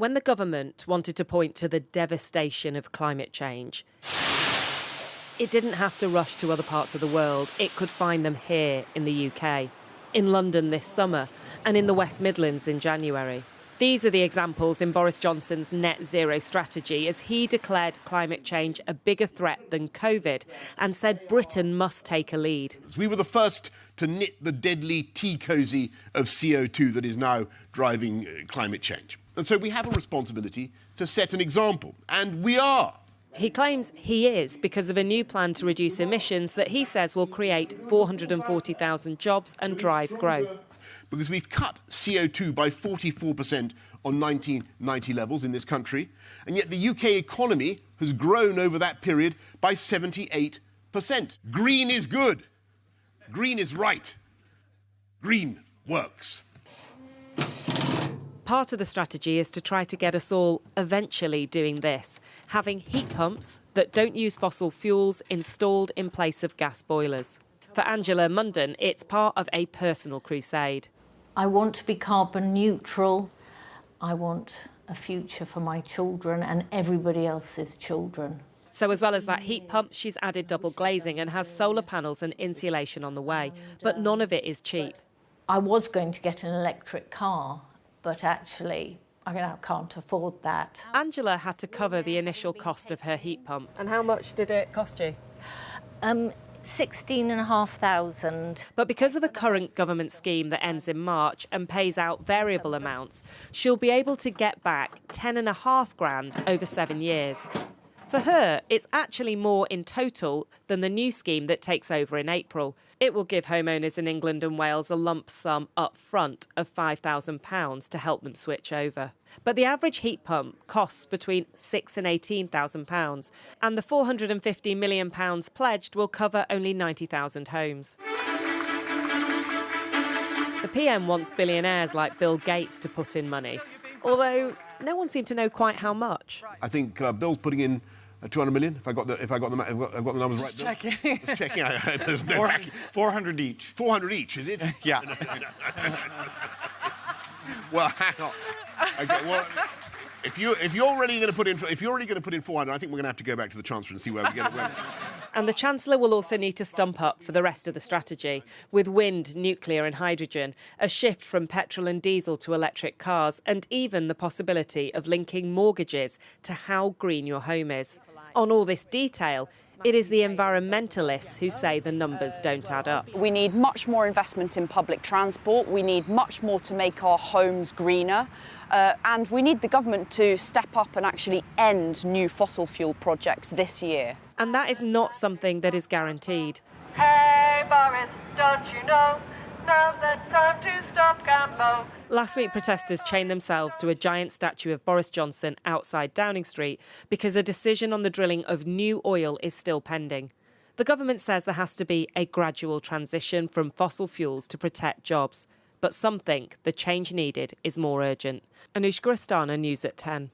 when the government wanted to point to the devastation of climate change, it didn't have to rush to other parts of the world. It could find them here in the UK, in London this summer, and in the West Midlands in January. These are the examples in Boris Johnson's net zero strategy as he declared climate change a bigger threat than COVID and said Britain must take a lead. We were the first to knit the deadly tea cosy of CO2 that is now driving climate change. And so we have a responsibility to set an example, and we are. He claims he is because of a new plan to reduce emissions that he says will create 440,000 jobs and drive growth. Because we've cut CO2 by 44% on 1990 levels in this country, and yet the UK economy has grown over that period by 78%. Green is good. Green is right. Green works. Part of the strategy is to try to get us all eventually doing this, having heat pumps that don't use fossil fuels installed in place of gas boilers. For Angela Munden, it's part of a personal crusade. I want to be carbon neutral. I want a future for my children and everybody else's children. So as well as that heat pump, she's added double glazing and has solar panels and insulation on the way. But none of it is cheap. I was going to get an electric car, but actually I can't afford that. Angela had to cover the initial cost of her heat pump. And how much did it cost you? 16,500. But because of a current government scheme that ends in March and pays out variable amounts, she'll be able to get back 10.5 grand over 7 years. For her, it's actually more in total than the new scheme that takes over in April. It will give homeowners in England and Wales a lump sum up front of £5,000 to help them switch over. But the average heat pump costs between £6,000 and £18,000, and the £450 million pledged will cover only 90,000 homes. The PM wants billionaires like Bill Gates to put in money, although no one seemed to know quite how much. I think Bill's putting in 200 million. If I got the numbers right. Just checking. Just checking. There's no 400 each. 400 each, is it? Yeah. Well, hang on. Okay. Well, if you're already going to put in 400, I think we're going to have to go back to the Chancellor and see where we get it. And the Chancellor will also need to stump up for the rest of the strategy, with wind, nuclear and hydrogen, a shift from petrol and diesel to electric cars, and even the possibility of linking mortgages to how green your home is. On all this detail, it is the environmentalists who say the numbers don't add up. We need much more investment in public transport. We need much more to make our homes greener. And we need the government to step up and actually end new fossil fuel projects this year. And that is not something that is guaranteed. Hey Boris, don't you know, now's the time to stop Cambo. Last week, protesters chained themselves to a giant statue of Boris Johnson outside Downing Street because a decision on the drilling of new oil is still pending. The government says there has to be a gradual transition from fossil fuels to protect jobs. But some think the change needed is more urgent. Anushka Astana, News at 10.